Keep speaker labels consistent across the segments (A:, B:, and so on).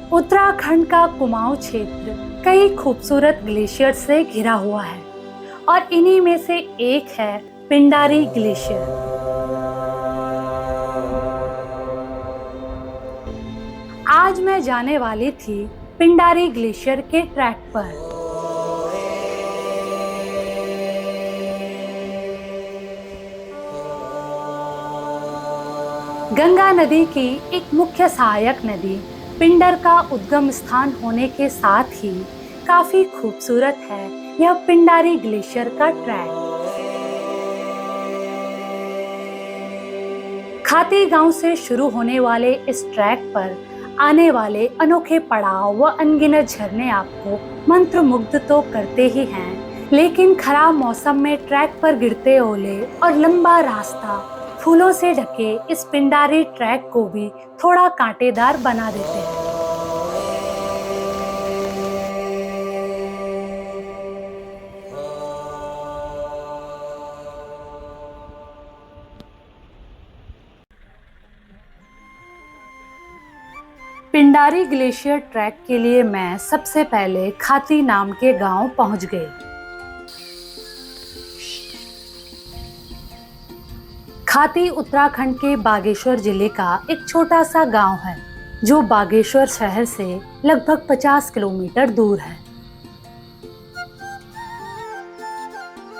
A: उत्तराखंड का कुमाऊं क्षेत्र कई खूबसूरत ग्लेशियर से घिरा हुआ है और इन्हीं में से एक है पिंडारी ग्लेशियर। आज मैं जाने वाली थी पिंडारी ग्लेशियर के ट्रैक पर। गंगा नदी की एक मुख्य सहायक नदी पिंडर का उद्गम स्थान होने के साथ ही काफी खूबसूरत है यह पिंडारी ग्लेशियर का ट्रैक। खाती गांव से शुरू होने वाले इस ट्रैक पर आने वाले अनोखे पड़ाव व अनगिनत झरने आपको मंत्रमुग्ध तो करते ही हैं, लेकिन खराब मौसम में ट्रैक पर गिरते ओले और लंबा रास्ता फूलों से ढके इस पिंडारी ट्रैक को भी थोड़ा कांटेदार बना देते हैं। पिंडारी ग्लेशियर ट्रैक के लिए मैं सबसे पहले खाती नाम के गांव पहुंच गई। खाती उत्तराखंड के बागेश्वर जिले का एक छोटा सा गांव है जो बागेश्वर शहर से लगभग 50 किलोमीटर दूर है।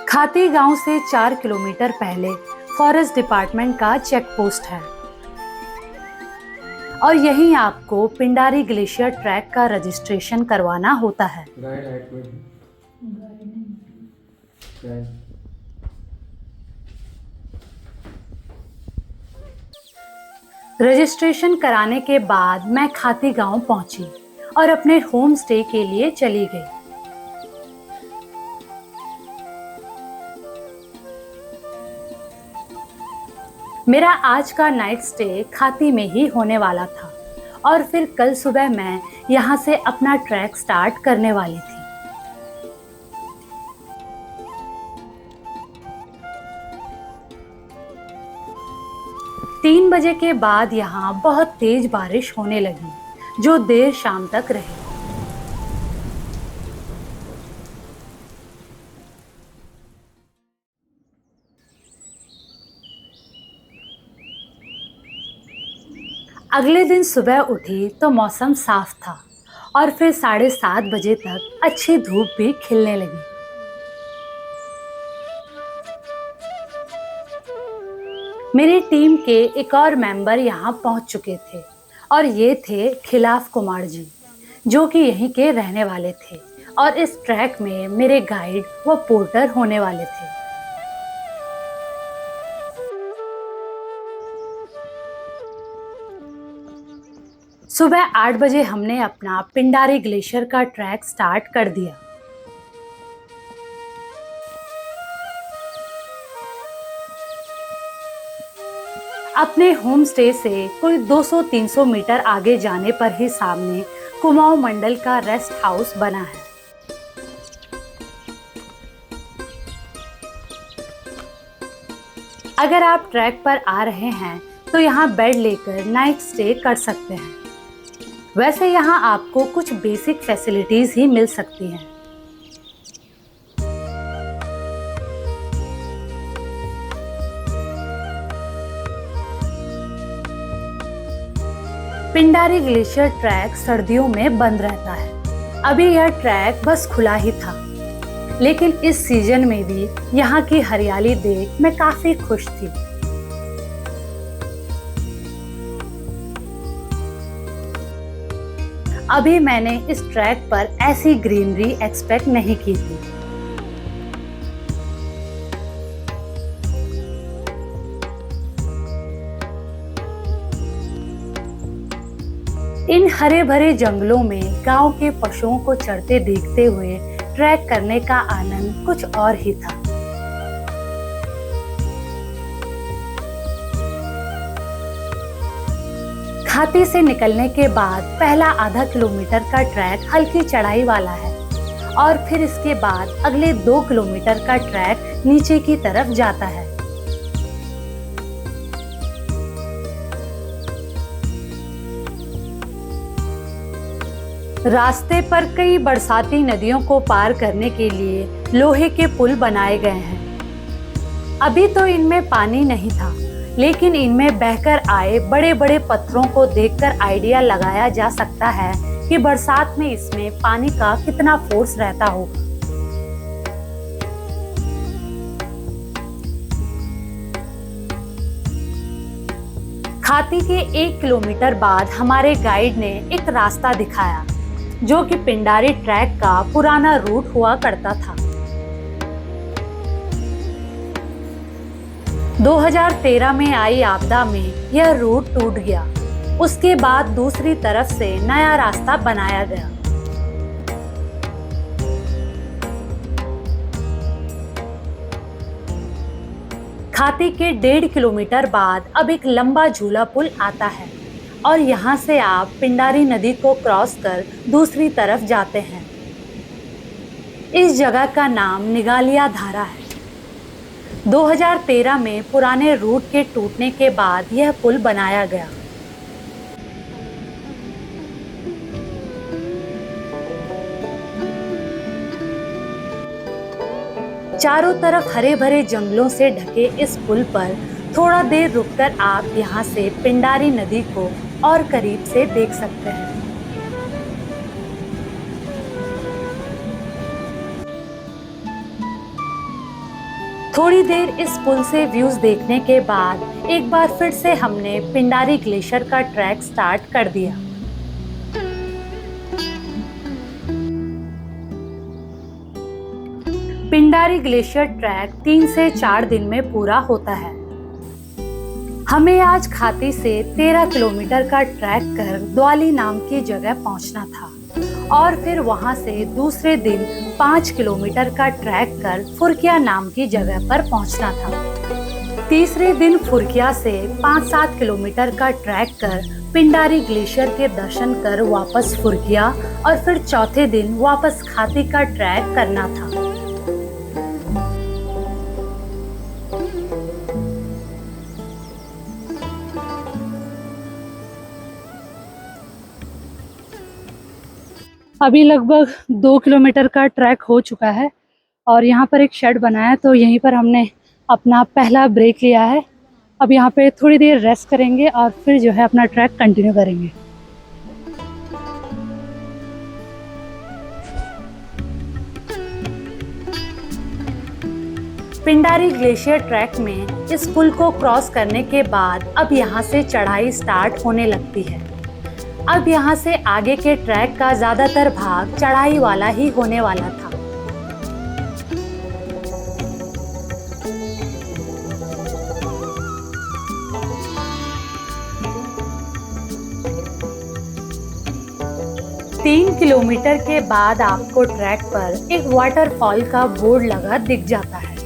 A: खाती गांव से 4 किलोमीटर पहले फॉरेस्ट डिपार्टमेंट का चेक पोस्ट है और यहीं आपको पिंडारी ग्लेशियर ट्रैक का रजिस्ट्रेशन करवाना होता है। रजिस्ट्रेशन कराने के बाद मैं खाती गांव पहुंची और अपने होम स्टे के लिए चली गई। मेरा आज का नाइट स्टे खाती में ही होने वाला था और फिर कल सुबह मैं यहां से अपना ट्रैक स्टार्ट करने वाली थी। तीन बजे के बाद यहाँ बहुत तेज बारिश होने लगी जो देर शाम तक रही। अगले दिन सुबह उठी तो मौसम साफ था और फिर 7:30 बजे तक अच्छी धूप भी खिलने लगी। मेरी टीम के एक और मेंबर यहाँ पहुँच चुके थे और ये थे खिलाफ कुमार जी जो कि यहीं के रहने वाले थे और इस ट्रैक में मेरे गाइड व पोर्टर होने वाले थे। सुबह 8 बजे हमने अपना पिंडारी ग्लेशियर का ट्रैक स्टार्ट कर दिया। अपने होम स्टे से कोई 200-300 मीटर आगे जाने पर ही सामने कुमाऊं मंडल का रेस्ट हाउस बना है। अगर आप ट्रैक पर आ रहे हैं तो यहाँ बेड लेकर नाइट स्टे कर सकते हैं। वैसे यहाँ आपको कुछ बेसिक फैसिलिटीज ही मिल सकती हैं। पिंडारी ग्लेशियर ट्रैक सर्दियों में बंद रहता है। अभी यह ट्रैक बस खुला ही था, लेकिन इस सीजन में भी यहाँ की हरियाली देख मैं काफी खुश थी। अभी मैंने इस ट्रैक पर ऐसी ग्रीनरी एक्सपेक्ट नहीं की थी। इन हरे भरे जंगलों में गांव के पशुओं को चरते देखते हुए ट्रैक करने का आनंद कुछ और ही था। खाती से निकलने के बाद पहला आधा किलोमीटर का ट्रैक हल्की चढ़ाई वाला है और फिर इसके बाद अगले 2 किलोमीटर का ट्रैक नीचे की तरफ जाता है। रास्ते पर कई बरसाती नदियों को पार करने के लिए लोहे के पुल बनाए गए हैं। अभी तो इनमें पानी नहीं था, लेकिन इनमें बहकर आए बड़े बड़े पत्थरों को देखकर आइडिया लगाया जा सकता है कि बरसात में इसमें पानी का कितना फोर्स रहता होगा। खाती के 1 किलोमीटर बाद हमारे गाइड ने एक रास्ता दिखाया, जो कि पिंडारी ट्रैक का पुराना रूट हुआ करता था। 2013 में आई आपदा में यह रूट टूट गया। उसके बाद दूसरी तरफ से नया रास्ता बनाया गया। खाती के 1.5 किलोमीटर बाद अब एक लंबा झूला पुल आता है और यहाँ से आप पिंडारी नदी को क्रॉस कर दूसरी तरफ जाते हैं। इस जगह का नाम निगालिया धारा है। 2013 में पुराने रूट के टूटने के बाद यह पुल बनाया गया। चारों तरफ हरे भरे जंगलों से ढके इस पुल पर थोड़ा देर रुककर आप यहाँ से पिंडारी नदी को और करीब से देख सकते हैं। थोड़ी देर इस पुल से व्यूज देखने के बाद एक बार फिर से हमने पिंडारी ग्लेशियर का ट्रैक स्टार्ट कर दिया। पिंडारी ग्लेशियर ट्रैक 3 से 4 दिन में पूरा होता है। हमें आज खाती से 13 किलोमीटर का ट्रैक कर द्वाली नाम की जगह पहुंचना था और फिर वहां से दूसरे दिन 5 किलोमीटर का ट्रैक कर फुरकिया नाम की जगह पर पहुंचना था। तीसरे दिन फुरकिया से 5-7 किलोमीटर का ट्रैक कर पिंडारी ग्लेशियर के दर्शन कर वापस फुरकिया और फिर चौथे दिन वापस खाती का ट्रैक करना था। अभी लगभग 2 किलोमीटर का ट्रैक हो चुका है और यहाँ पर एक शेड बना है, तो यहीं पर हमने अपना पहला ब्रेक लिया है। अब यहाँ पे थोड़ी देर रेस्ट करेंगे और फिर जो है अपना ट्रैक कंटिन्यू करेंगे। पिंडारी ग्लेशियर ट्रैक में इस पुल को क्रॉस करने के बाद अब यहाँ से चढ़ाई स्टार्ट होने लगती है। अब यहाँ से आगे के ट्रैक का ज्यादातर भाग चढ़ाई वाला ही होने वाला था। तीन किलोमीटर के बाद आपको ट्रैक पर एक वाटरफॉल का बोर्ड लगा दिख जाता है।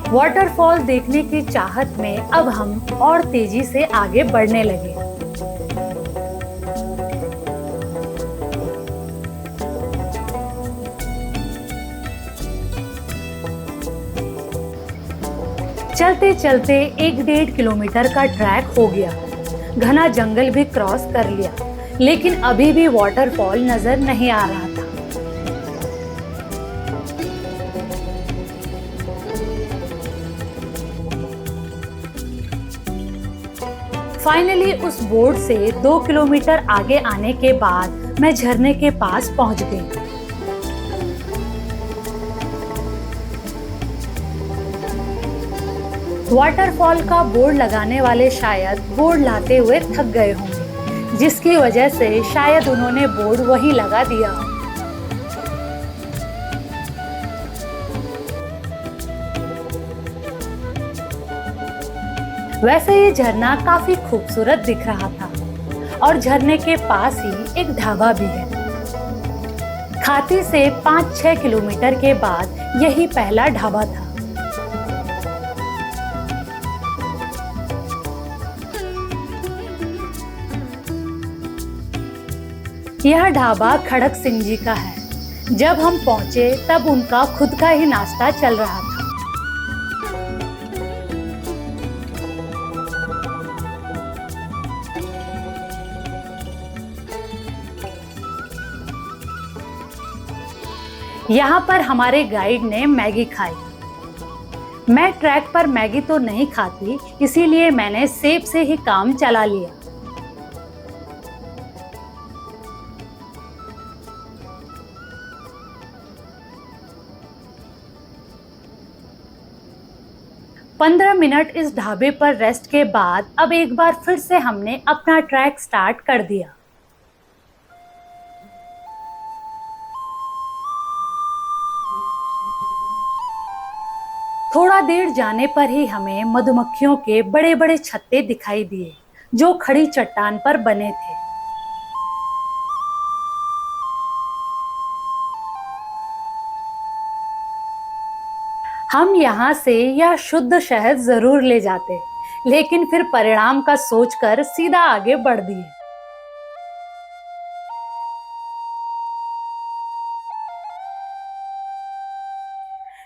A: वाटरफॉल देखने की चाहत में अब हम और तेजी से आगे बढ़ने लगे। चलते चलते 1-1.5 किलोमीटर का ट्रैक हो गया। घना जंगल भी क्रॉस कर लिया, लेकिन अभी भी वाटरफॉल नजर नहीं आ रहा था। फाइनली उस बोर्ड से 2 किलोमीटर आगे आने के बाद मैं झरने के पास पहुंच गई। वाटरफॉल का बोर्ड लगाने वाले शायद बोर्ड लाते हुए थक गए होंगे, जिसकी वजह से शायद उन्होंने बोर्ड वहीं लगा दिया। वैसे ये झरना काफी खूबसूरत दिख रहा था और झरने के पास ही एक ढाबा भी है। खाती से 5-6 किलोमीटर के बाद यही पहला ढाबा था। यह ढाबा खड़क सिंह जी का है। जब हम पहुंचे तब उनका खुद का ही नाश्ता चल रहा था। यहाँ पर हमारे गाइड ने मैगी खाई। मैं ट्रैक पर मैगी तो नहीं खाती, इसीलिए मैंने सेब से ही काम चला लिया। पंद्रह मिनट इस ढाबे पर रेस्ट के बाद अब एक बार फिर से हमने अपना ट्रैक स्टार्ट कर दिया। थोड़ा देर जाने पर ही हमें मधुमक्खियों के बड़े बड़े छत्ते दिखाई दिए, जो खड़ी चट्टान पर बने थे। हम यहाँ से यह शुद्ध शहद जरूर ले जाते, लेकिन फिर परिणाम का सोचकर सीधा आगे बढ़ दिए।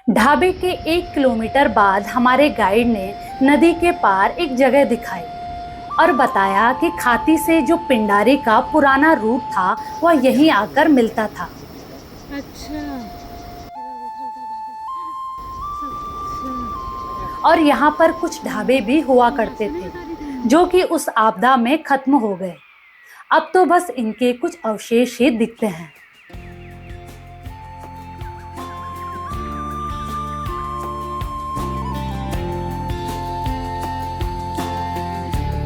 A: ढाबे के 1 किलोमीटर बाद हमारे गाइड ने नदी के पार एक जगह दिखाई और बताया कि खाती से जो पिंडारी का पुराना रूट था वह यहीं आकर मिलता था। अच्छा। और यहाँ पर कुछ ढाबे भी हुआ करते थे, जो कि उस आपदा में खत्म हो गए। अब तो बस इनके कुछ अवशेष ही दिखते हैं।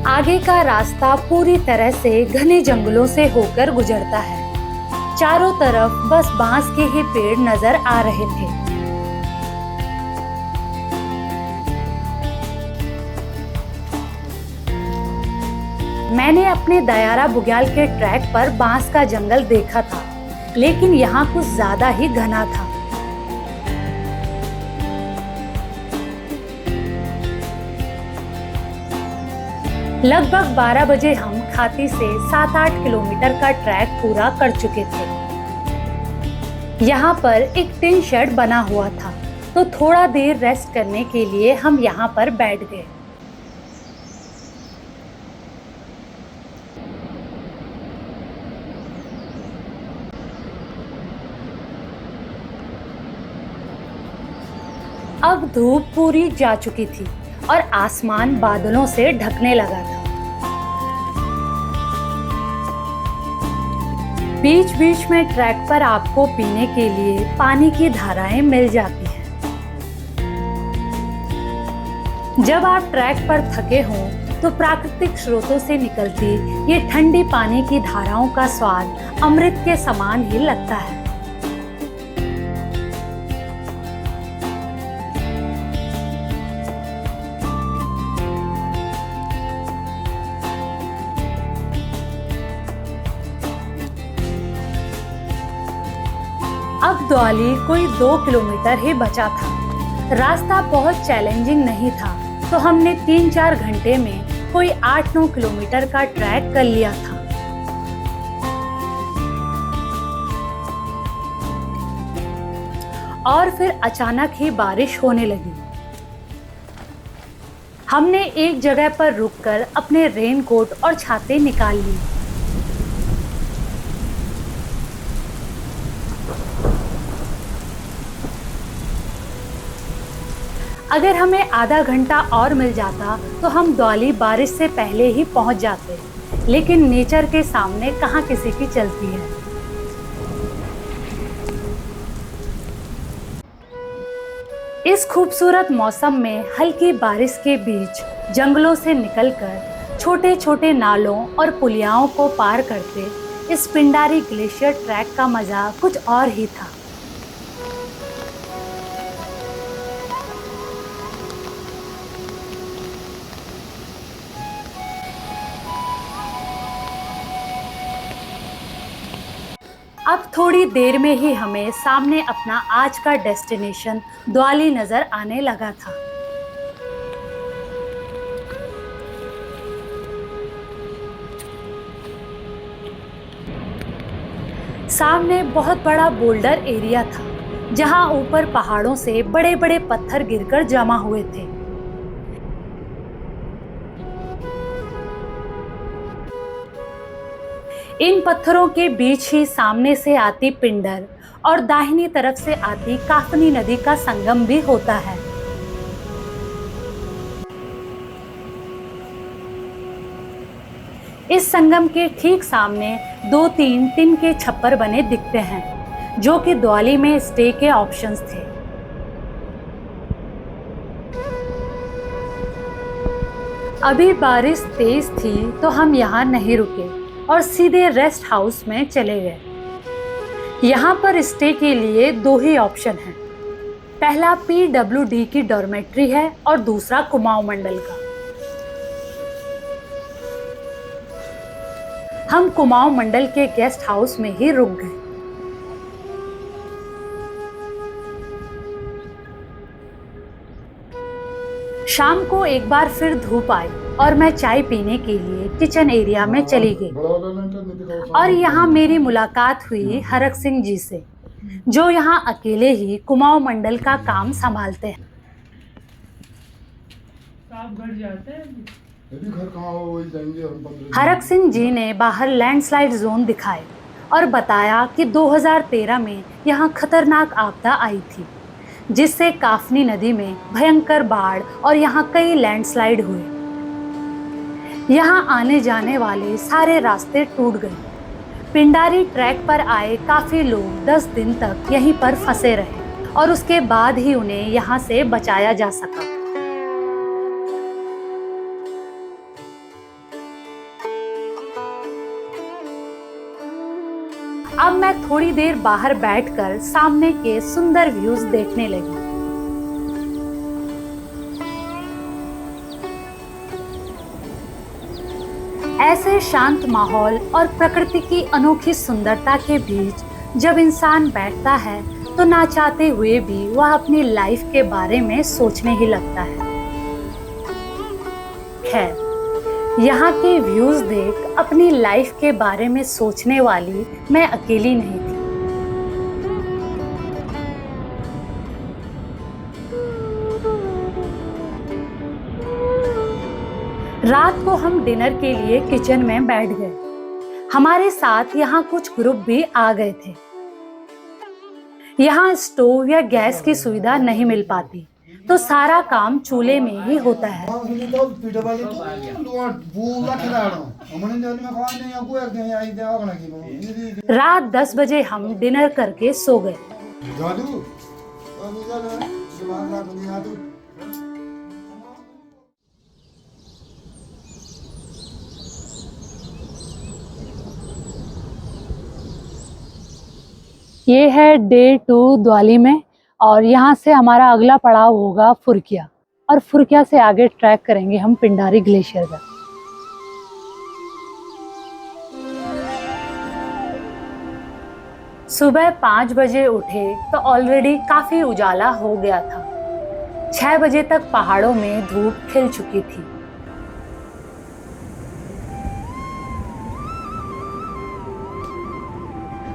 A: आगे का रास्ता पूरी तरह से घने जंगलों से होकर गुजरता है। चारों तरफ बस बांस के ही पेड़ नजर आ रहे थे। मैंने अपने दयारा बुग्याल के ट्रैक पर बांस का जंगल देखा था, लेकिन यहाँ कुछ ज्यादा ही घना था। लगभग 12 बजे हम खाती से 7-8 किलोमीटर का ट्रैक पूरा कर चुके थे। यहाँ पर एक टिन शेड बना हुआ था, तो थोड़ा देर रेस्ट करने के लिए हम यहाँ पर बैठ गए। अब धूप पूरी जा चुकी थी और आसमान बादलों से ढकने लगा था। बीच बीच में ट्रैक पर आपको पीने के लिए पानी की धाराएं मिल जाती हैं। जब आप ट्रैक पर थके हों तो प्राकृतिक स्रोतों से निकलती ये ठंडी पानी की धाराओं का स्वाद अमृत के समान ही लगता है। अब द्वाली कोई 2 किलोमीटर ही बचा था। रास्ता बहुत चैलेंजिंग नहीं था, तो हमने 3-4 घंटे में कोई 8-9 किलोमीटर का ट्रैक कर लिया था। और फिर अचानक ही बारिश होने लगी। हमने एक जगह पर रुककर अपने रेनकोट और छाते निकाल लिए। अगर हमें आधा घंटा और मिल जाता तो हम द्वाली बारिश से पहले ही पहुंच जाते, लेकिन नेचर के सामने कहाँ किसी की चलती है। इस खूबसूरत मौसम में हल्की बारिश के बीच जंगलों से निकलकर छोटे छोटे नालों और पुलियाओं को पार करते इस पिंडारी ग्लेशियर ट्रैक का मजा कुछ और ही था। अब थोड़ी देर में ही हमें सामने अपना आज का डेस्टिनेशन द्वाली नजर आने लगा था। सामने बहुत बड़ा बोल्डर एरिया था, जहां ऊपर पहाड़ों से बड़े बड़े पत्थर गिरकर जमा हुए थे। इन पत्थरों के बीच ही सामने से आती पिंडर और दाहिनी तरफ से आती काफनी नदी का संगम भी होता है। इस संगम के ठीक सामने 2-3 टिन के छप्पर बने दिखते हैं, जो कि द्वाली में स्टे के ऑप्शंस थे। अभी बारिश तेज थी तो हम यहाँ नहीं रुके और सीधे रेस्ट हाउस में चले गए। यहाँ पर स्टे के लिए 2 ही ऑप्शन हैं। पहला PWD की डॉर्मेट्री है और दूसरा कुमाऊं मंडल का। हम कुमाऊं मंडल के गेस्ट हाउस में ही रुक गए। शाम को एक बार फिर धूप आई और मैं चाय पीने के लिए किचन एरिया में चली गई और यहाँ मेरी मुलाकात हुई हरक सिंह जी से, जो यहाँ अकेले ही कुमाऊं मंडल का काम संभालते हैं। हरक सिंह जी ने बाहर लैंडस्लाइड जोन दिखाए और बताया कि 2013 में यहाँ खतरनाक आपदा आई थी, जिससे काफनी नदी में भयंकर बाढ़ और यहाँ कई लैंडस्लाइड हुए। यहाँ आने जाने वाले सारे रास्ते टूट गए। पिंडारी ट्रैक पर आए काफी लोग 10 दिन तक यहीं पर फंसे रहे और उसके बाद ही उन्हें यहाँ से बचाया जा सका। अब मैं थोड़ी देर बाहर बैठकर सामने के सुंदर व्यूज देखने लगी। ऐसे शांत माहौल और प्रकृति की अनोखी सुंदरता के बीच जब इंसान बैठता है तो ना चाहते हुए भी वह अपनी लाइफ के बारे में सोचने ही लगता है। खैर, यहाँ के व्यूज देख अपनी लाइफ के बारे में सोचने वाली मैं अकेली नहीं थी। रात को हम डिनर के लिए किचन में बैठ गए। हमारे साथ यहाँ कुछ ग्रुप भी आ गए थे। यहाँ स्टोव या गैस की सुविधा नहीं मिल पाती, तो सारा काम चूल्हे में ही होता है। रात 10 बजे हम डिनर करके सो गए। ये है डे 2 द्वाली में और यहाँ से हमारा अगला पड़ाव होगा फुरकिया और फुरकिया से आगे ट्रैक करेंगे हम पिंडारी ग्लेशियर का। सुबह 5 बजे उठे तो ऑलरेडी काफी उजाला हो गया था। 6 बजे तक पहाड़ों में धूप खिल चुकी थी।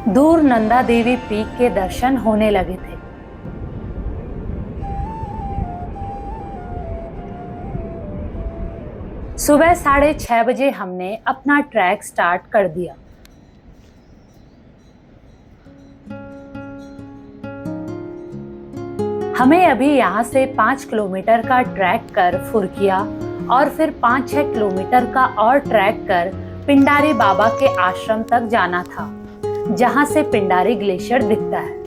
A: दूर नंदा देवी पीक के दर्शन होने लगे थे। सुबह 6:30 बजे हमने अपना ट्रैक स्टार्ट कर दिया। हमें अभी यहाँ से 5 किलोमीटर का ट्रैक कर फुरकिया और फिर 5-6 किलोमीटर का और ट्रैक कर पिंडारी बाबा के आश्रम तक जाना था, जहां से पिंडारी ग्लेशियर दिखता है।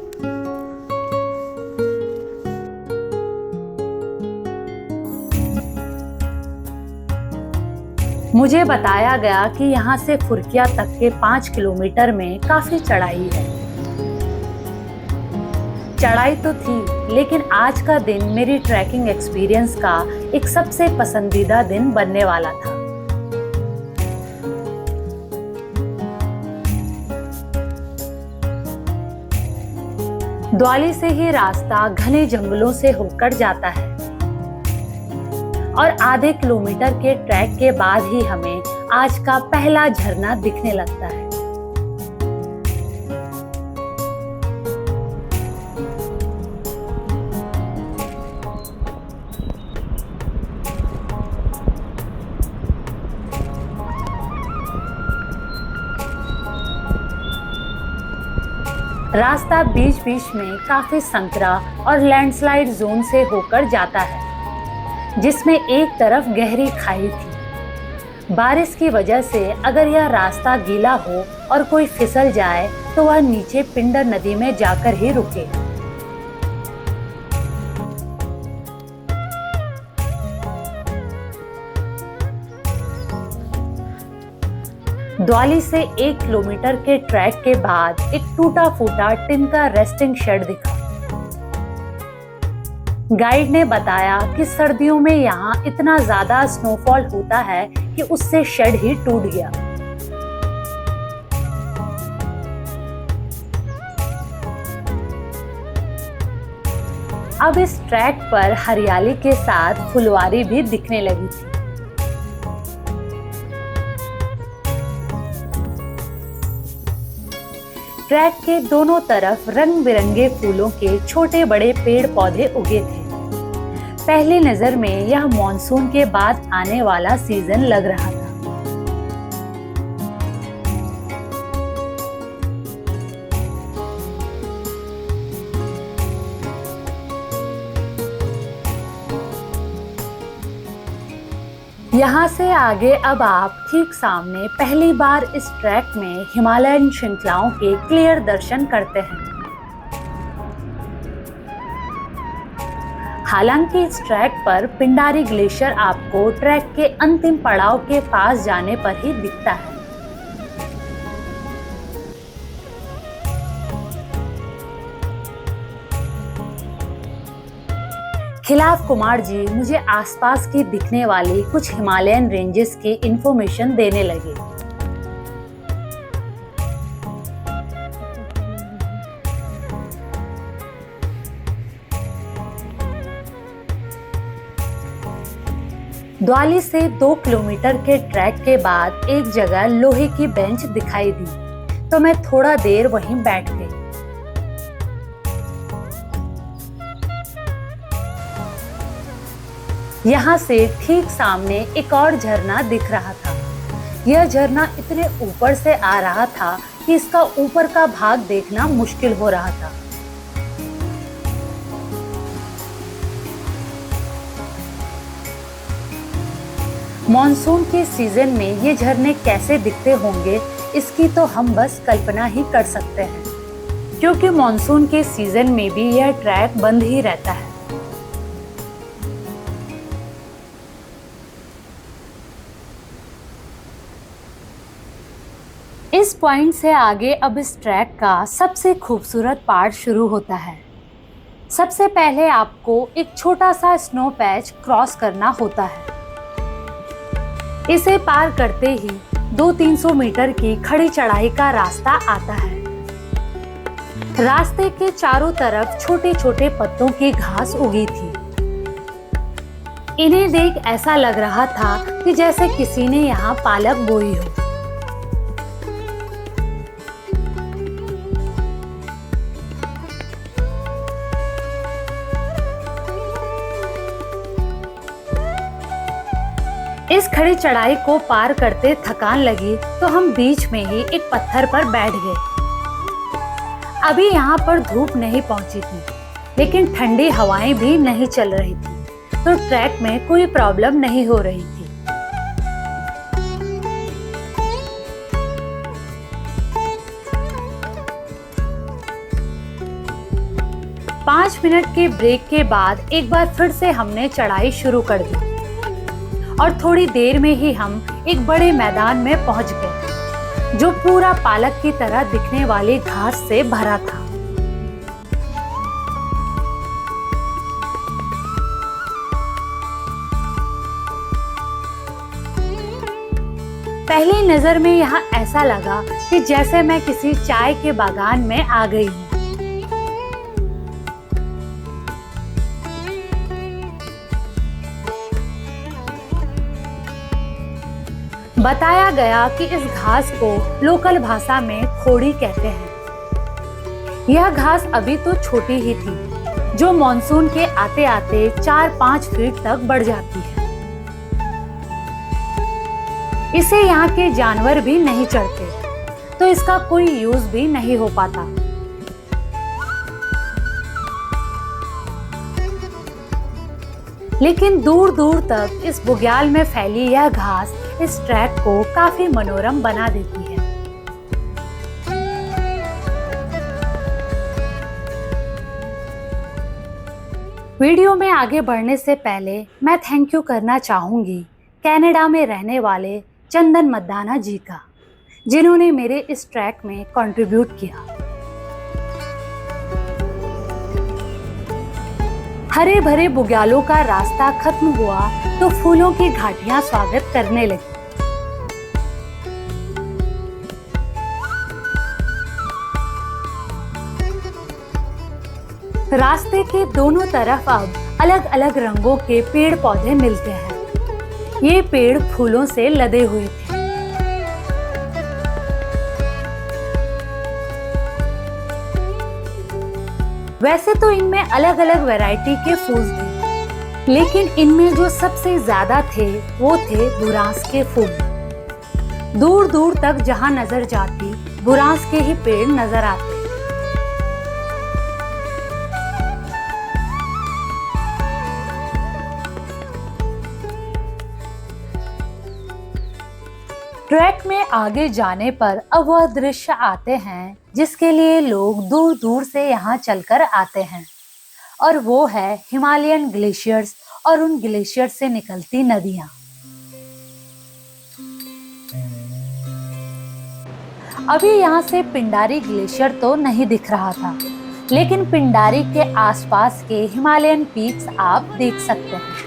A: मुझे बताया गया कि यहाँ से फुरकिया तक के 5 किलोमीटर में काफी चढ़ाई है। चढ़ाई तो थी, लेकिन आज का दिन मेरी ट्रैकिंग एक्सपीरियंस का एक सबसे पसंदीदा दिन बनने वाला था। द्वाली से ही रास्ता घने जंगलों से होकर जाता है और आधे किलोमीटर के ट्रैक के बाद ही हमें आज का पहला झरना दिखने लगता है। रास्ता बीच बीच में काफी संकरा और लैंडस्लाइड जोन से होकर जाता है, जिसमें एक तरफ गहरी खाई थी। बारिश की वजह से अगर यह रास्ता गीला हो और कोई फिसल जाए तो वह नीचे पिंडर नदी में जाकर ही रुके। द्वाली से 1 किलोमीटर के ट्रैक के बाद एक टूटा फूटा टिन का रेस्टिंग शेड दिखा। गाइड ने बताया कि सर्दियों में यहाँ इतना ज्यादा स्नोफॉल होता है कि उससे शेड ही टूट गया। अब इस ट्रैक पर हरियाली के साथ फुलवारी भी दिखने लगी थी। ट्रैक के दोनों तरफ रंग बिरंगे फूलों के छोटे बड़े पेड़ पौधे उगे थे। पहली नजर में यह मॉनसून के बाद आने वाला सीजन लग रहा था। यहाँ से आगे अब आप ठीक सामने पहली बार इस ट्रैक में हिमालयन श्रृंखलाओं के क्लियर दर्शन करते हैं। हालांकि इस ट्रैक पर पिंडारी ग्लेशियर आपको ट्रैक के अंतिम पड़ाव के पास जाने पर ही दिखता है। खिलाफ कुमार जी मुझे आसपास की दिखने वाली कुछ हिमालयन रेंजेस की इंफॉर्मेशन देने लगे। द्वाली से 2 किलोमीटर के ट्रैक के बाद एक जगह लोहे की बेंच दिखाई दी, तो मैं थोड़ा देर वहीं बैठ गई। यहाँ से ठीक सामने एक और झरना दिख रहा था। यह झरना इतने ऊपर से आ रहा था कि इसका ऊपर का भाग देखना मुश्किल हो रहा था। मॉनसून के सीजन में ये झरने कैसे दिखते होंगे, इसकी तो हम बस कल्पना ही कर सकते हैं, क्योंकि मॉनसून के सीजन में भी यह ट्रैक बंद ही रहता है। इस पॉइंट से आगे अब इस ट्रैक का सबसे खूबसूरत पार्ट शुरू होता है। सबसे पहले आपको एक छोटा सा स्नो पैच क्रॉस करना होता है। इसे पार करते ही 200-300 मीटर की खड़ी चढ़ाई का रास्ता आता है। रास्ते के चारों तरफ छोटे छोटे पत्तों की घास उगी थी। इन्हें देख ऐसा लग रहा था कि जैसे किसी ने यहाँ पालक बोई हो। इस खड़ी चढ़ाई को पार करते थकान लगी तो हम बीच में ही एक पत्थर पर बैठ गए। अभी यहाँ पर धूप नहीं पहुंची थी, लेकिन ठंडी हवाएं भी नहीं चल रही थी, तो ट्रैक में कोई प्रॉब्लम नहीं हो रही थी। पाँच मिनट के ब्रेक के बाद एक बार फिर से हमने चढ़ाई शुरू कर दी और थोड़ी देर में ही हम एक बड़े मैदान में पहुंच गए, जो पूरा पालक की तरह दिखने वाली घास से भरा था। पहली नजर में यहाँ ऐसा लगा कि जैसे मैं किसी चाय के बागान में आ गई हूँ। बताया गया कि इस घास को लोकल भाषा में खोड़ी कहते हैं। यह घास अभी तो छोटी ही थी, जो मॉनसून के आते आते 4-5 फीट तक बढ़ जाती है। इसे यहाँ के जानवर भी नहीं चढ़ते, तो इसका कोई यूज भी नहीं हो पाता। लेकिन दूर दूर तक इस बुग्याल में फैली यह घास इस ट्रैक को काफी मनोरम बना देती है। वीडियो में आगे बढ़ने से पहले मैं थैंक यू करना चाहूंगी कनाडा में रहने वाले चंदन मद्दाना जी का, जिन्होंने मेरे इस ट्रैक में कंट्रीब्यूट किया। हरे भरे बुग्यालों का रास्ता खत्म हुआ तो फूलों की घाटियां स्वागत करने लगी। रास्ते के दोनों तरफ अब अलग अलग रंगों के पेड़ पौधे मिलते हैं। ये पेड़ फूलों से लदे हुए थे। वैसे तो इनमें अलग अलग वैरायटी के फूल थे, लेकिन इनमें जो सबसे ज्यादा थे वो थे बुरांस के फूल। दूर दूर तक जहां नजर जाती बुरांस के ही पेड़ नजर आते। ट्रैक में आगे जाने पर अब वह दृश्य आते हैं जिसके लिए लोग दूर दूर से यहाँ चलकर आते हैं, और वो है हिमालयन ग्लेशियर्स और उन ग्लेशियर से निकलती नदियाँ। अभी यहाँ से पिंडारी ग्लेशियर तो नहीं दिख रहा था, लेकिन पिंडारी के आसपास के हिमालयन पीक्स आप देख सकते हैं।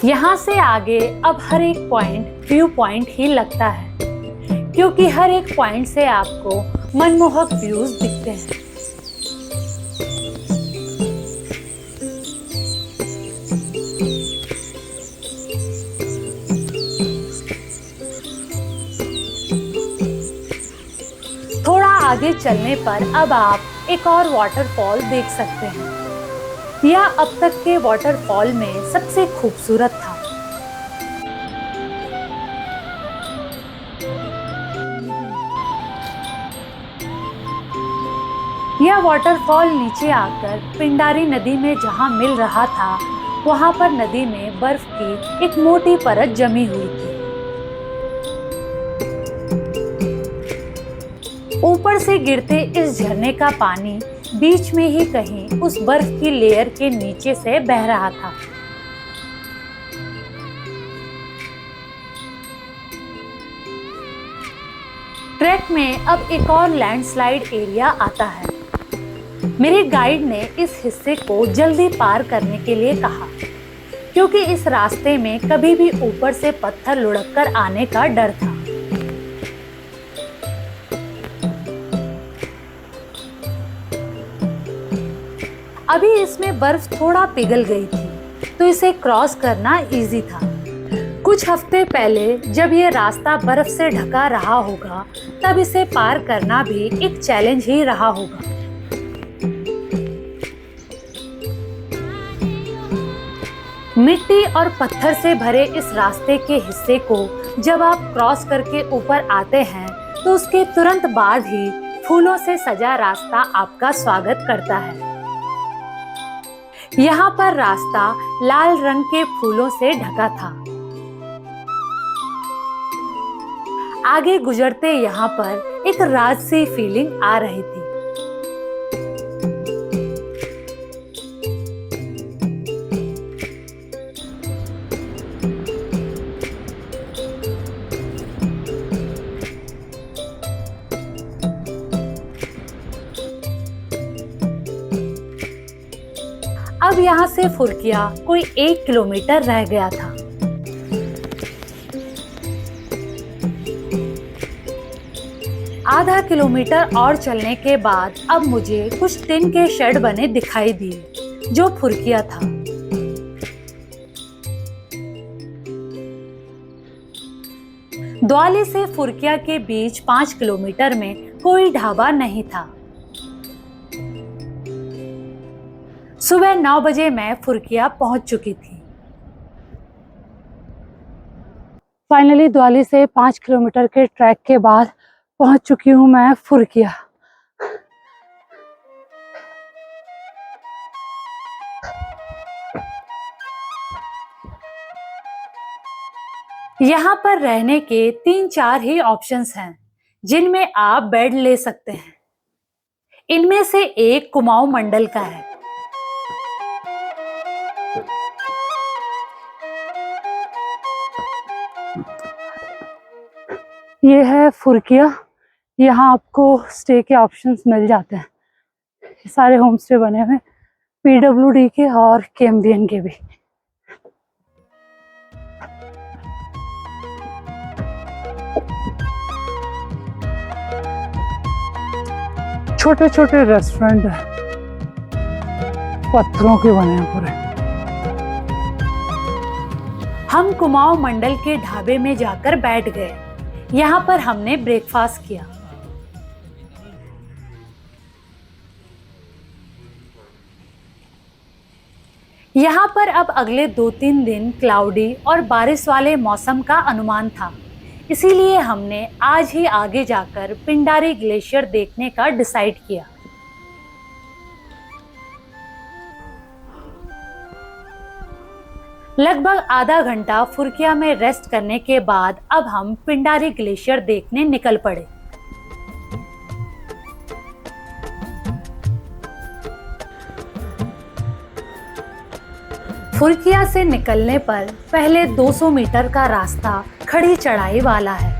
A: यहाँ से आगे अब हर एक पॉइंट व्यू पॉइंट ही लगता है, क्योंकि हर एक पॉइंट से आपको मनमोहक व्यूज दिखते हैं। थोड़ा आगे चलने पर अब आप एक और वाटरफॉल देख सकते हैं। यह अब तक के वाटरफॉल में सबसे खूबसूरत था। यह वाटरफॉल नीचे आकर पिंडारी नदी में जहां मिल रहा था, वहां पर नदी में बर्फ की एक मोटी परत जमी हुई थी। ऊपर से गिरते इस झरने का पानी बीच में ही कहीं उस बर्फ की लेयर के नीचे से बह रहा था। ट्रैक में अब एक और लैंडस्लाइड एरिया आता है। मेरे गाइड ने इस हिस्से को जल्दी पार करने के लिए कहा, क्योंकि इस रास्ते में कभी भी ऊपर से पत्थर लुढ़क आने का डर था। अभी इसमें बर्फ थोड़ा पिघल गई थी, तो इसे क्रॉस करना इजी था। कुछ हफ्ते पहले जब ये रास्ता बर्फ से ढका रहा होगा, तब इसे पार करना भी एक चैलेंज ही रहा होगा। मिट्टी और पत्थर से भरे इस रास्ते के हिस्से को जब आप क्रॉस करके ऊपर आते हैं, तो उसके तुरंत बाद ही फूलों से सजा रास्ता आपका स्वागत करता है। यहाँ पर रास्ता लाल रंग के फूलों से ढका था। आगे गुजरते यहाँ पर एक राजसी फीलिंग आ रही थी। अब यहाँ से फुरकिया कोई 1 किलोमीटर रह गया था। आधा किलोमीटर और चलने के बाद अब मुझे कुछ टिन के शेड बने दिखाई दिए, जो फुरकिया था। द्वाली से फुरकिया के बीच 5 किलोमीटर में कोई ढाबा नहीं था। सुबह 9 बजे मैं फुरकिया पहुंच चुकी थी। फाइनली द्वाली से 5 किलोमीटर के ट्रैक के बाद पहुंच चुकी हूं मैं फुरकिया। यहाँ पर रहने के 3-4 ही ऑप्शंस हैं जिनमें आप बेड ले सकते हैं। इनमें से एक कुमाऊं मंडल का है। ये है फुरकिया। यहाँ आपको स्टे के ऑप्शंस मिल जाते हैं। सारे होम स्टे बने हुए PWD के और KMBN के भी। छोटे छोटे रेस्टोरेंट है, पत्थरों के बने हैं पूरे। हम कुमाऊं मंडल के ढाबे में जाकर बैठ गए। यहाँ पर हमने ब्रेकफास्ट किया। यहाँ पर अब अगले 2-3 दिन क्लाउडी और बारिश वाले मौसम का अनुमान था, इसीलिए हमने आज ही आगे जाकर पिंडारी ग्लेशियर देखने का डिसाइड किया। लगभग आधा घंटा फुरकिया में रेस्ट करने के बाद अब हम पिंडारी ग्लेशियर देखने निकल पड़े। फुरकिया से निकलने पर पहले 200 मीटर का रास्ता खड़ी चढ़ाई वाला है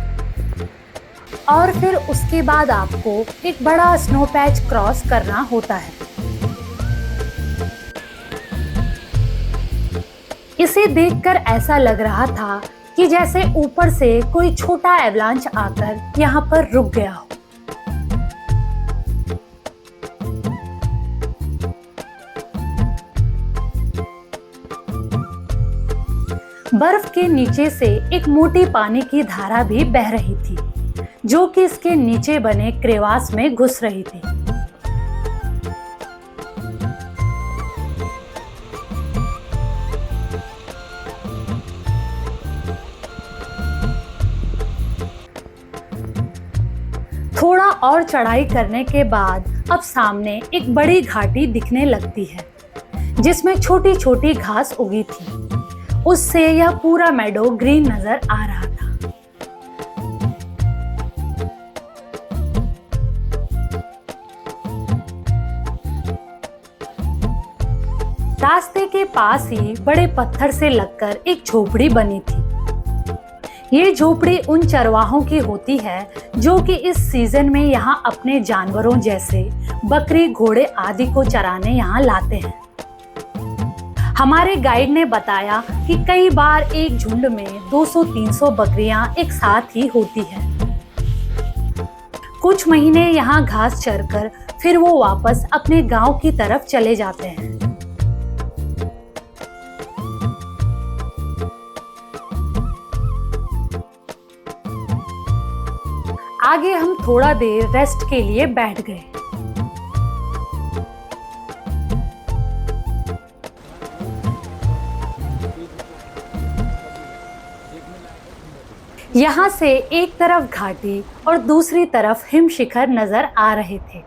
A: और फिर उसके बाद आपको एक बड़ा स्नो पैच क्रॉस करना होता है। इसे देखकर ऐसा लग रहा था कि जैसे ऊपर से कोई छोटा एवलांच आकर यहाँ पर रुक गया हो। बर्फ के नीचे से एक मोटी पानी की धारा भी बह रही थी, जो कि इसके नीचे बने क्रेवास में घुस रही थी। थोड़ा और चढ़ाई करने के बाद अब सामने एक बड़ी घाटी दिखने लगती है, जिसमें छोटी छोटी घास उगी थी। उससे यह पूरा मेडो ग्रीन नजर आ रहा था। रास्ते के पास ही बड़े पत्थर से लगकर एक झोपड़ी बनी थी। ये झोपड़ी उन चरवाहों की होती है जो कि इस सीजन में यहाँ अपने जानवरों जैसे बकरी, घोड़े आदि को चराने यहाँ लाते हैं। हमारे गाइड ने बताया कि कई बार एक झुंड में 200-300 बकरियां एक साथ ही होती है। कुछ महीने यहाँ घास चरकर फिर वो वापस अपने गांव की तरफ चले जाते हैं। आगे हम थोड़ा देर रेस्ट के लिए बैठ गए। यहाँ से एक तरफ घाटी और दूसरी तरफ हिम शिखर नजर आ रहे थे।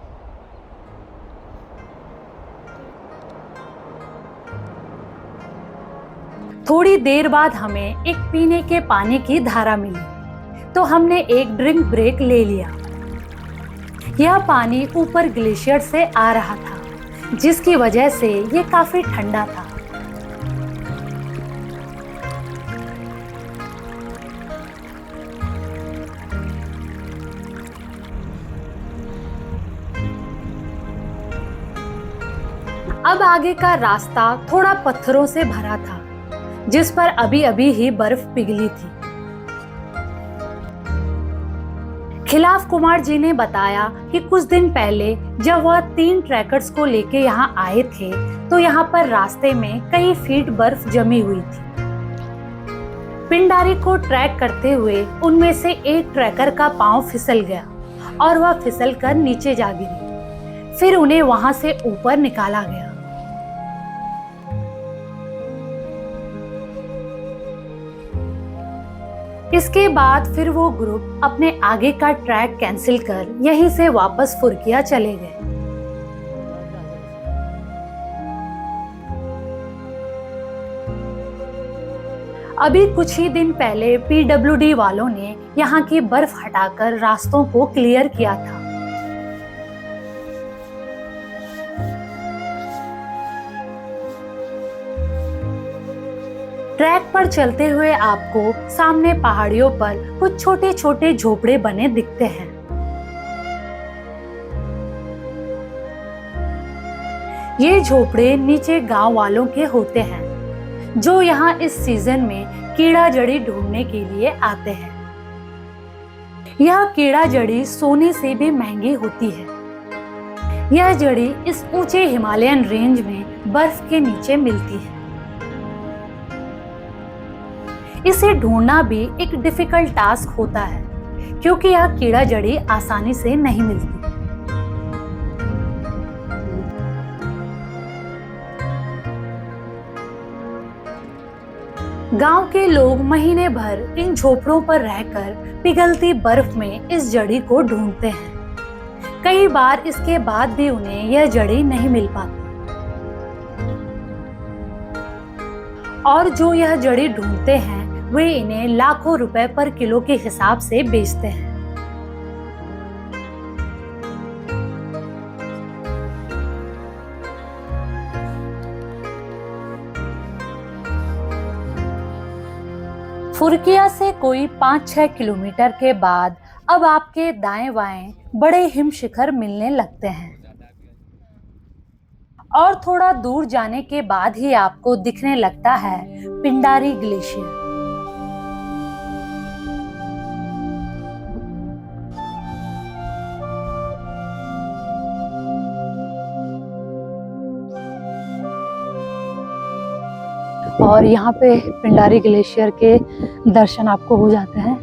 A: थोड़ी देर बाद हमें एक पीने के पानी की धारा मिली, तो हमने एक ड्रिंक ब्रेक ले लिया। यह पानी ऊपर ग्लेशियर से आ रहा था, जिसकी वजह से ये काफी ठंडा था। अब आगे का रास्ता थोड़ा पत्थरों से भरा था, जिस पर अभी अभी ही बर्फ पिघली थी। खिलाफ कुमार जी ने बताया कि कुछ दिन पहले जब वह 3 ट्रैकर्स को लेके यहाँ आए थे, तो यहाँ पर रास्ते में कई फीट बर्फ जमी हुई थी। पिंडारी को ट्रैक करते हुए उनमें से एक ट्रैकर का पांव फिसल गया और वह फिसल कर नीचे जा गिरी। फिर उन्हें वहां से ऊपर निकाला गया। इसके बाद फिर वो ग्रुप अपने आगे का ट्रैक कैंसिल कर यहीं से वापस फुरकिया चले गए। अभी कुछ ही दिन पहले पीडब्ल्यूडी वालों ने यहाँ की बर्फ हटाकर रास्तों को क्लियर किया था। ट्रैक पर चलते हुए आपको सामने पहाड़ियों पर कुछ छोटे छोटे झोपड़े बने दिखते हैं। ये झोपड़े नीचे गांव वालों के होते हैं जो यहाँ इस सीजन में कीड़ा जड़ी ढूंढने के लिए आते हैं। यह कीड़ा जड़ी सोने से भी महंगी होती है। यह जड़ी इस ऊंचे हिमालयन रेंज में बर्फ के नीचे मिलती है। इसे ढूंढना भी एक डिफिकल्ट टास्क होता है क्योंकि यह कीड़ा जड़ी आसानी से नहीं मिलती। गांव के लोग महीने भर इन झोपड़ों पर रहकर पिघलती बर्फ में इस जड़ी को ढूंढते हैं। कई बार इसके बाद भी उन्हें यह जड़ी नहीं मिल पाती और जो यह जड़ी ढूंढते हैं वे इन्हें लाखों रुपए पर किलो के हिसाब से बेचते हैं। फुरकिया से कोई 5-6 किलोमीटर के बाद अब आपके दाएं बाएं बड़े हिम शिखर मिलने लगते हैं और थोड़ा दूर जाने के बाद ही आपको दिखने लगता है पिंडारी ग्लेशियर। और यहाँ पे पिंडारी ग्लेशियर के दर्शन आपको हो जाते हैं।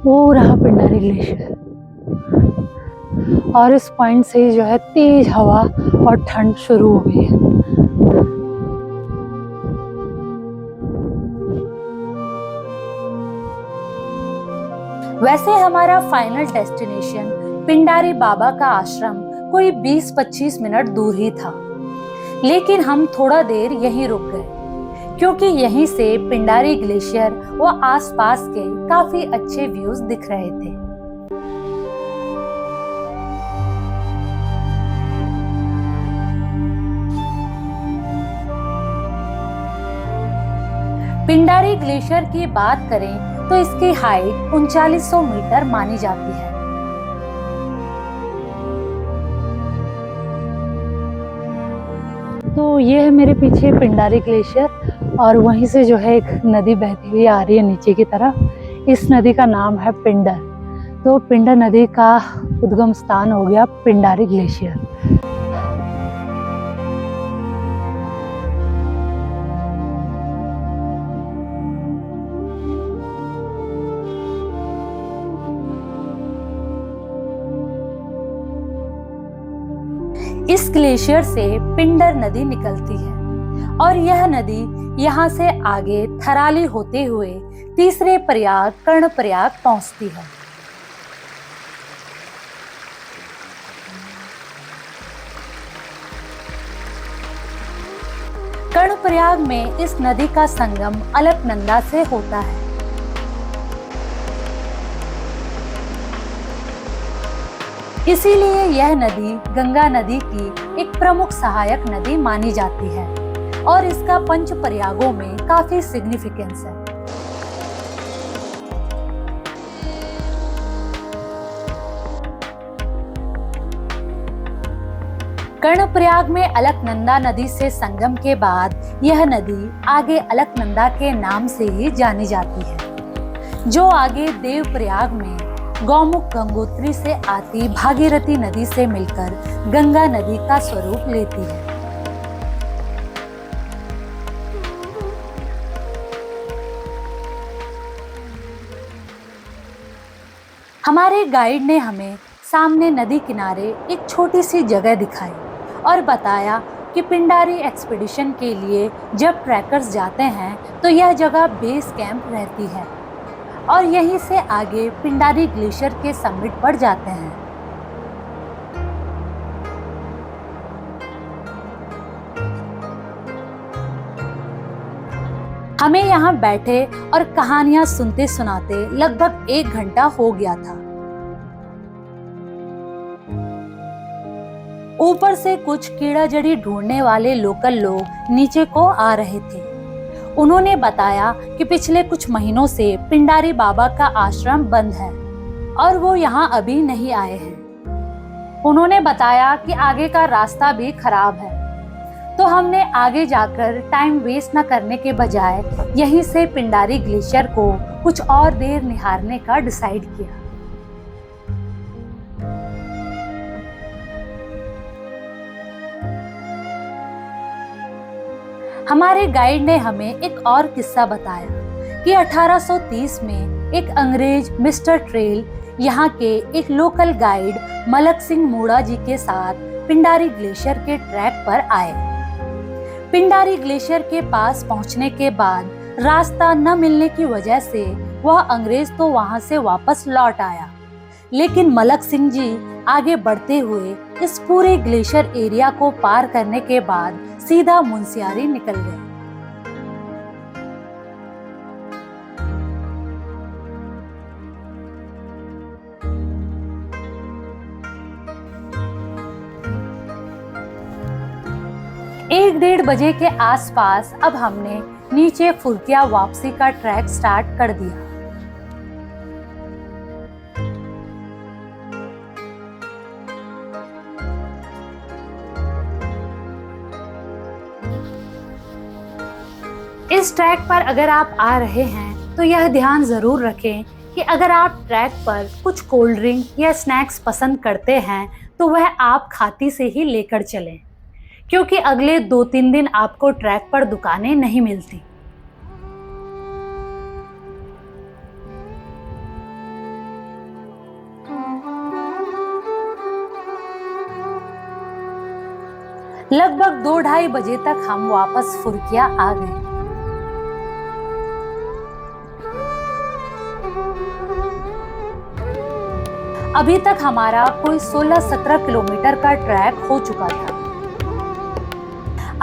A: वो रहा पिंडारी ग्लेशियर और इस पॉइंट से ही जो है तेज हवा और ठंड शुरू हो गई है। वैसे हमारा फाइनल डेस्टिनेशन पिंडारी बाबा का आश्रम कोई 20-25 मिनट दूर ही था, लेकिन हम थोड़ा देर यहीं रुक गए क्योंकि यहीं से पिंडारी ग्लेशियर व आसपास के काफी अच्छे व्यूज दिख रहे थे। पिंडारी ग्लेशियर की बात करें तो इसकी हाइट 3900 मीटर मानी जाती है। तो ये है मेरे पीछे पिंडारी ग्लेशियर और वहीं से जो है एक नदी बहती हुई आ रही है नीचे की तरफ। इस नदी का नाम है पिंडर। तो पिंडर नदी का उद्गम स्थान हो गया पिंडारी ग्लेशियर। इस ग्लेशियर से पिंडर नदी निकलती है और यह नदी यहाँ से आगे थराली होते हुए तीसरे प्रयाग कर्णप्रयाग पहुंचती है। कर्णप्रयाग में इस नदी का संगम अलकनंदा से होता है। इसीलिए यह नदी गंगा नदी की एक प्रमुख सहायक नदी मानी जाती है और इसका पंच प्रयागों में काफी सिग्निफिकेंस है। कर्णप्रयाग में अलकनंदा नदी से संगम के बाद यह नदी आगे अलकनंदा के नाम से ही जानी जाती है, जो आगे देवप्रयाग में गौमुख गंगोत्री से आती भागीरथी नदी से मिलकर गंगा नदी का स्वरूप लेती है। हमारे गाइड ने हमें सामने नदी किनारे एक छोटी सी जगह दिखाई और बताया कि पिंडारी एक्सपीडिशन के लिए जब ट्रैकर्स जाते हैं तो यह जगह बेस कैंप रहती है। और यहीं से आगे पिंडारी ग्लेशियर के समिट पर जाते हैं। हमें यहाँ बैठे और कहानियां सुनते सुनाते लगभग 1 घंटा हो गया था। ऊपर से कुछ कीड़ा जड़ी ढूंढने वाले लोकल लोग नीचे को आ रहे थे। उन्होंने बताया कि पिछले कुछ महीनों से पिंडारी बाबा का आश्रम बंद है और वो यहाँ अभी नहीं आए हैं। उन्होंने बताया कि आगे का रास्ता भी खराब है, तो हमने आगे जाकर टाइम वेस्ट न करने के बजाय यहीं से पिंडारी ग्लेशियर को कुछ और देर निहारने का डिसाइड किया। हमारे गाइड ने हमें एक और किस्सा बताया कि 1830 में एक अंग्रेज मिस्टर ट्रेल यहाँ के एक लोकल गाइड मलक सिंह मूड़ा जी के साथ पिंडारी ग्लेशियर के ट्रैक पर आए। पिंडारी ग्लेशियर के पास पहुंचने के बाद रास्ता न मिलने की वजह से वह अंग्रेज तो वहां से वापस लौट आया, लेकिन मलक सिंह जी आगे बढ़ते हुए इस पूरे ग्लेशियर एरिया को पार करने के बाद सीधा मुंशियारी निकल गए। एक 1:30 बजे के आसपास अब हमने नीचे फुरकिया वापसी का ट्रैक स्टार्ट कर दिया। इस ट्रैक पर अगर आप आ रहे हैं तो यह ध्यान जरूर रखें कि अगर आप ट्रैक पर कुछ कोल्ड ड्रिंक या स्नैक्स पसंद करते हैं तो वह आप खाती से ही लेकर चलें, क्योंकि अगले 2-3 दिन आपको ट्रैक पर दुकानें नहीं मिलती। लगभग 2-2:30 बजे तक हम वापस फुरकिया आ गए। अभी तक हमारा कोई 16-17 किलोमीटर का ट्रैक हो चुका था।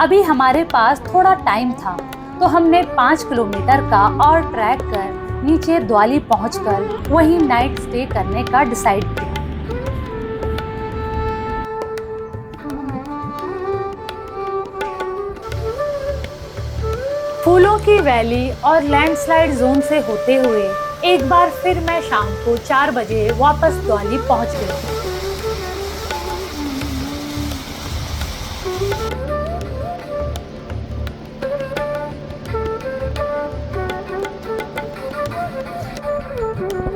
A: अभी हमारे पास थोड़ा टाइम था, तो हमने 5 किलोमीटर का और ट्रैक कर नीचे द्वाली पहुंचकर वहीं नाइट स्टे करने का डिसाइड किया। फूलों की वैली और लैंडस्लाइड जोन से होते हुए एक बार फिर मैं शाम को 4 बजे वापस द्वाली पहुंच गई।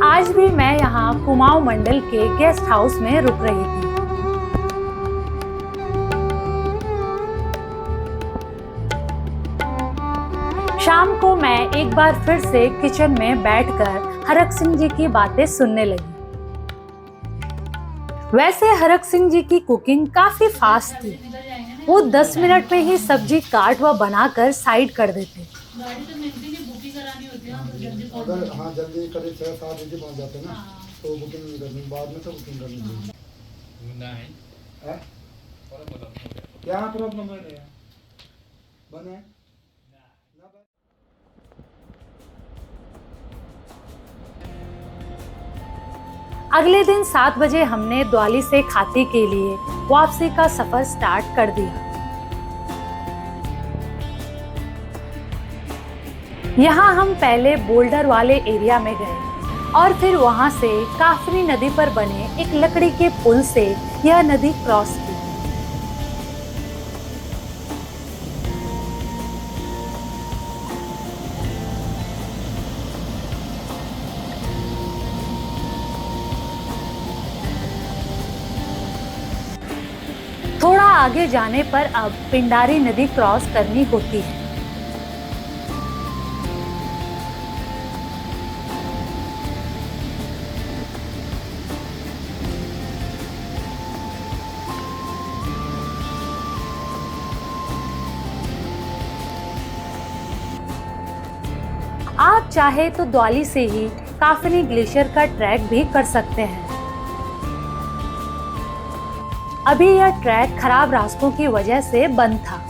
A: आज भी मैं यहाँ कुमाऊं मंडल के गेस्ट हाउस में रुक रही थी। शाम को मैं एक बार फिर से किचन में बैठकर हरक सिंह जी की बातें सुनने लगी। वैसे हरक सिंह जी की कुकिंग काफी फास्ट थी। वो 10 मिनट में ही सब्जी काट व बनाकर साइड कर देते।
B: अगर हाँ जल्दी करीब 6-7 बजे पहुँच जाते ना तो बुकिंग करनी, बाद में तो बुकिंग करनी चाहिए। क्या प्रॉब्लम है? बने
A: अगले दिन 7 बजे हमने द्वाली से खाती के लिए वापसी का सफर स्टार्ट कर दिया। यहाँ हम पहले बोल्डर वाले एरिया में गए और फिर वहां से काफनी नदी पर बने एक लकड़ी के पुल से यह नदी क्रॉस की। थोड़ा आगे जाने पर अब पिंडारी नदी क्रॉस करनी होती है। आप चाहे तो द्वाली से ही काफनी ग्लेशियर का ट्रैक भी कर सकते हैं। अभी यह ट्रैक खराब रास्तों की वजह से बंद था।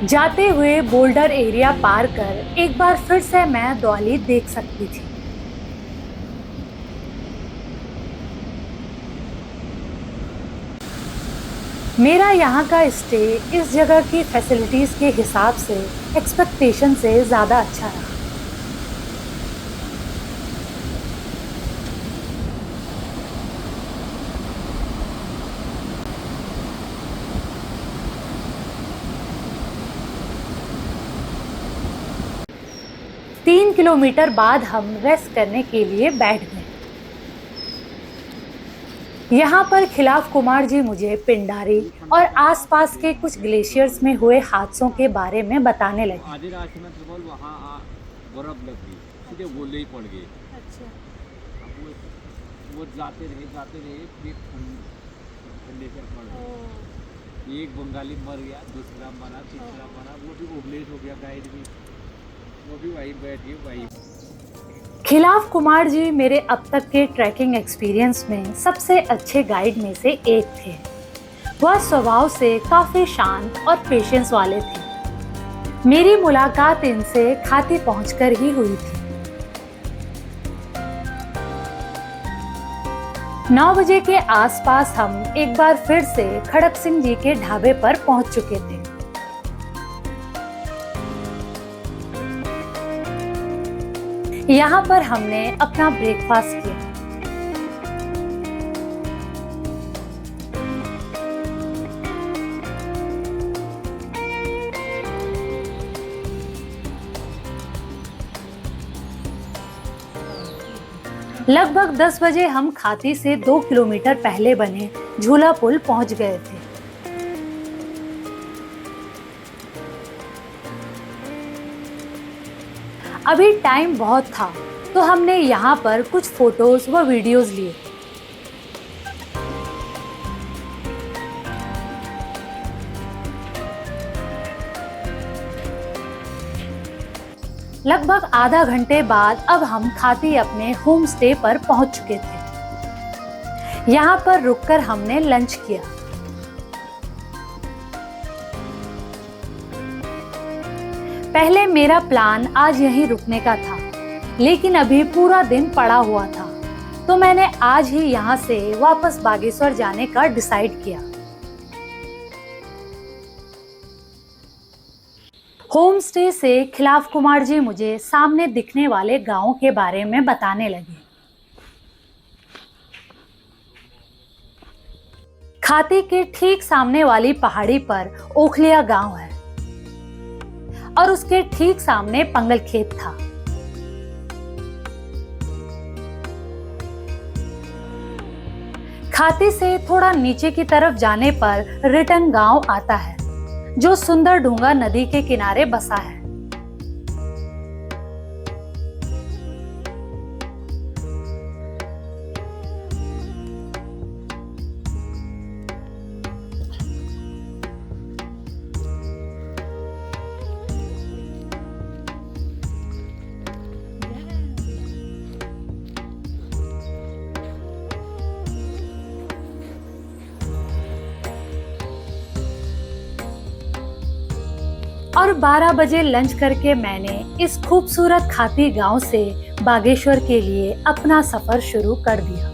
A: जाते हुए बोल्डर एरिया पार कर एक बार फिर से मैं द्वाली देख सकती थी। मेरा यहाँ का स्टे इस जगह की फैसिलिटीज के हिसाब से एक्सपेक्टेशन से ज्यादा अच्छा रहा। तीन किलोमीटर बाद हम रेस्ट करने के लिए बैठ गए। यहाँ पर खिलाफ कुमार जी मुझे पिंडारी और आसपास के कुछ ग्लेशियर्स में हुए हादसों के बारे में बताने लगे।
C: आधे रास्ते में तो वहाँ बर्फ लग गई, सीधे गोले ही पड़ गए।
A: अच्छा।
C: वो जाते रहे फिर ठंडे से पड़ गए। एक बंगाली मर गया, दूसरा मरा, तीसरा मरा, वो भी ओवलेट हो गया। गाइड भी वो भी वही बैठी वही।
A: खिलाफ कुमार जी मेरे अब तक के ट्रैकिंग एक्सपीरियंस में सबसे अच्छे गाइड में से एक थे। वह स्वभाव से काफी शांत और पेशेंस वाले थे। मेरी मुलाकात इनसे खाती पहुंचकर ही हुई थी। 9 बजे के आसपास हम एक बार फिर से खड़क सिंह जी के ढाबे पर पहुंच चुके थे। यहाँ पर हमने अपना ब्रेकफास्ट किया। लगभग 10 बजे हम खाती से 2 किलोमीटर पहले बने झूला पुल पहुंच गए थे। अभी टाइम बहुत था तो हमने यहाँ पर कुछ फोटोज व वीडियोज लिए। लगभग आधा घंटे बाद अब हम खाती अपने होम स्टे पर पहुंच चुके थे। यहाँ पर रुककर हमने लंच किया। पहले मेरा प्लान आज यहीं रुकने का था, लेकिन अभी पूरा दिन पड़ा हुआ था तो मैंने आज ही यहाँ से वापस बागेश्वर जाने का डिसाइड किया। होम स्टे से खिलाफ कुमार जी मुझे सामने दिखने वाले गांव के बारे में बताने लगे। खाती के ठीक सामने वाली पहाड़ी पर ओखलिया गांव है और उसके ठीक सामने पंगल खेत था। खाती से थोड़ा नीचे की तरफ जाने पर रिटर्न गांव आता है जो सुंदर डूंगा नदी के किनारे बसा है। और 12 बजे लंच करके मैंने इस खूबसूरत खाती गांव से बागेश्वर के लिए अपना सफर शुरू कर दिया।